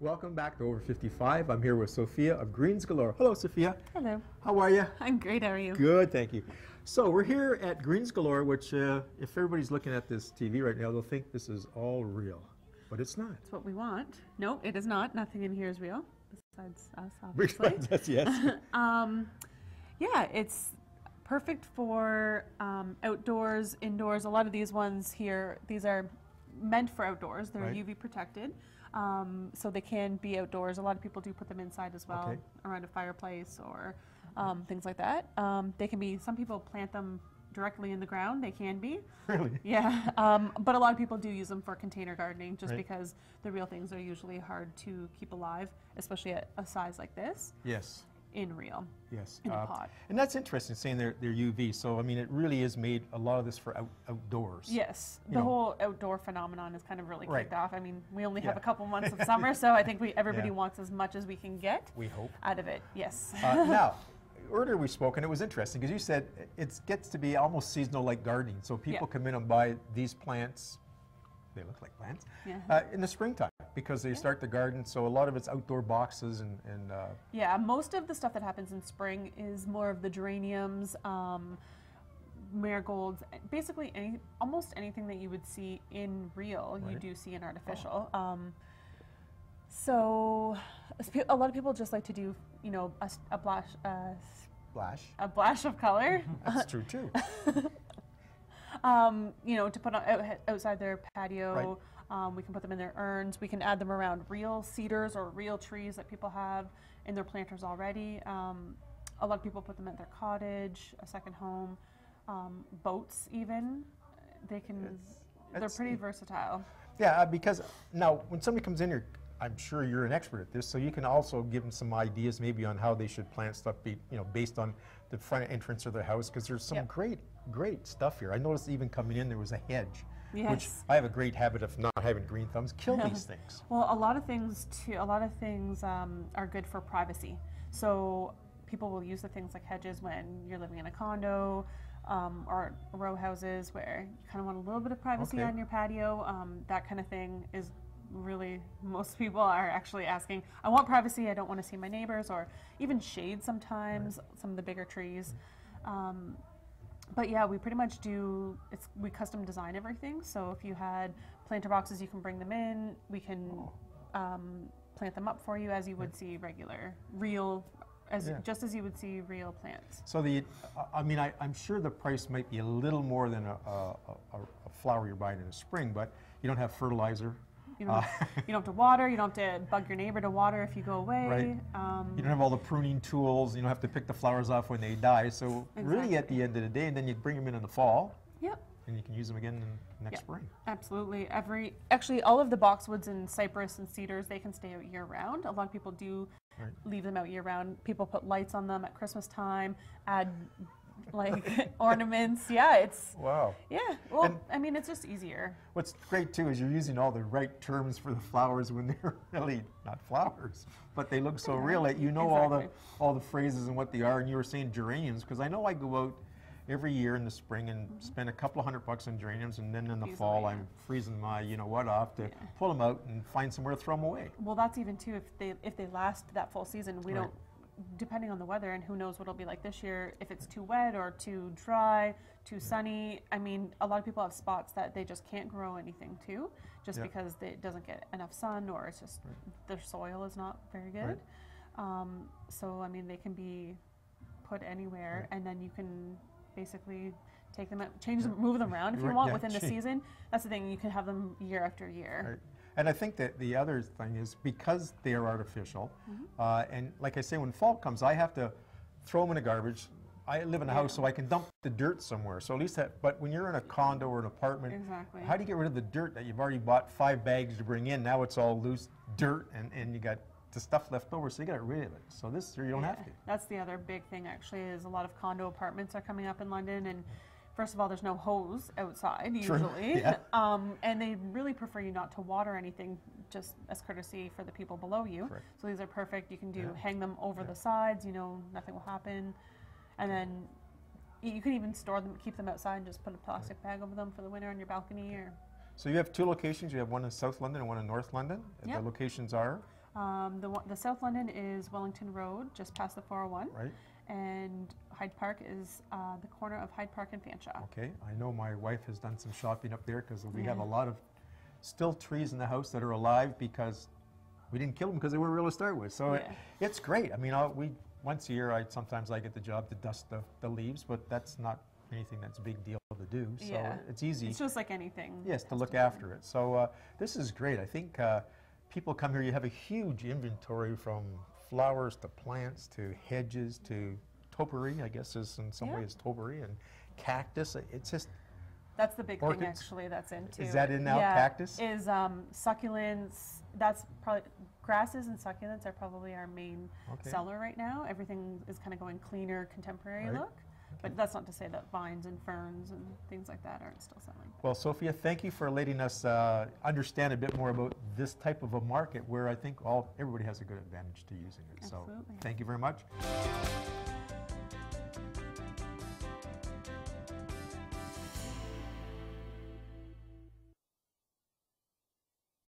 Welcome back to Over 55. I'm here with Sofia of Greens Galore. Hello, Sofia. Hello. How are you? I'm great. How are you? Good, thank you. So we're here at Greens Galore, which if everybody's looking at this TV right now, they'll think this is all real, but it's not. It's what we want. No, it is not. Nothing in here is real, besides us, obviously. Besides us, yes. Yeah, it's perfect for outdoors, indoors. A lot of these ones here, these are meant for outdoors. They're Right. UV protected, so they can be outdoors. A lot of people do put them inside as well, Okay. around a fireplace or things like that. They can be, some people plant them directly in the ground. They can be. Really? Yeah, but a lot of people do use them for container gardening just Right. because the real things are usually hard to keep alive, especially at a size like this, Yes. in real, Yes. in a pot. And that's interesting, saying they're UV. So, I mean, it really is made a lot of this for outdoors. Yes, You the know. whole outdoor phenomenon is kind of really Right. kicked off. I mean, we only have Yeah. a couple months of summer, so I think everybody Yeah. wants as much as we can get We hope. out of it. Yes. Now, earlier we spoke, and it was interesting because you said it gets to be almost seasonal like gardening. So people Yeah. come in and buy these plants. They look like plants Yeah. in the springtime because they start the garden. So a lot of it's outdoor boxes and Yeah, most of the stuff that happens in spring is more of the geraniums, marigolds, basically almost anything that you would see in real, you Right. do see in artificial. So a lot of people just like to do, you know, a Flash. of color. That's true too. You know, to put outside their patio. We can put them in their urns. We can add them around real cedars or real trees that people have in their planters already. A lot of people put them at their cottage, a second home, boats even. They're pretty versatile. Yeah, because now when somebody comes in here, I'm sure you're an expert at this, so you can also give them some ideas maybe on how they should plant stuff, based on the front entrance of their house, because there's some Yep. great stuff here. I noticed even coming in there was a hedge, which Yes. I have a great habit of not having green thumbs. Kill these things. Well, a lot of things are good for privacy. So people will use the things like hedges when you're living in a condo or row houses where you kind of want a little bit of privacy Okay. on your patio. That kind of thing is really, most people are actually asking, I want privacy, I don't want to see my neighbors, or even shade sometimes, some of the bigger trees. But yeah, we pretty much we custom design everything. So if you had planter boxes, you can bring them in. We can plant them up for you as you would see just as you would see real plants. So I'm sure the price might be a little more than a flower you're buying in the spring, but you don't have fertilizer. You don't have to water. You don't have to bug your neighbor to water if you go away. Right. You don't have all the pruning tools. You don't have to pick the flowers off when they die. So really, at the end of the day, and then you bring them in the fall. Yep. And you can use them again next spring. Absolutely. Actually, all of the boxwoods and cypress and cedars, they can stay out year round. A lot of people do leave them out year round. People put lights on them at Christmas time, add like ornaments. Yeah, Wow. Yeah. Well, I mean, it's just easier. What's great too is you're using all the right terms for the flowers when they're really not flowers, but they look so real that you know Exactly. all the phrases and what they are. And you were saying geraniums, because I know I go out every year in the spring and spend a couple $100 on geraniums, and then in the fall I'm freezing my off to pull them out and find somewhere to throw them away. Well, that's even too if they last that full season. We don't, depending on the weather, and who knows what it'll be like this year, if it's too wet or too dry, too sunny. I mean, a lot of people have spots that they just can't grow anything to, just because it doesn't get enough sun, or it's just their soil is not very good. So I mean, they can be put anywhere, and then you can basically take them out, change them, move them around if you want within the season. That's the thing, you can have them year after year. Right. And I think that the other thing is, because they are artificial, and like I say, when fall comes, I have to throw them in the garbage. I live in a house, so I can dump the dirt somewhere. So at least but when you're in a condo or an apartment, how do you get rid of the dirt that you've already bought 5 bags to bring in? Now it's all loose dirt, and you got the stuff left over, so you got to get rid of it. So this year you don't have to. That's the other big thing, actually, is a lot of condo apartments are coming up in London, and first of all, there's no hose outside usually, and they really prefer you not to water anything, just as courtesy for the people below you. So these are perfect. You can hang them over the sides. Nothing will happen, and then you can even store them, keep them outside, and just put a plastic bag over them for the winter on your balcony. Or So you have 2 locations. You have one in South London and one in North London. The locations are? The South London is Wellington Road, just past the 401. Right. And Hyde Park is the corner of Hyde Park and Fanshawe. Okay, I know my wife has done some shopping up there because we have a lot of still trees in the house that are alive because we didn't kill them because they were real to start with. So it's great. I mean, once a year, sometimes I get the job to dust the leaves, but that's not anything that's a big deal to do. So it's easy. It's just like anything. Yes, to look after it. So this is great. I think people come here, you have a huge inventory from flowers to plants to hedges to topiary, I guess is in some ways topiary, and cactus. It's just... That's the big orchids? Thing actually that's in too. Is that in now, yeah, cactus? Is succulents. That's probably, grasses and succulents are probably our main seller right now. Everything is kind of going cleaner, contemporary look. But that's not to say that vines and ferns and things like that aren't still selling. Well, Sophia, thank you for letting us understand a bit more about this type of a market where I think everybody has a good advantage to using it. Absolutely. So thank you very much.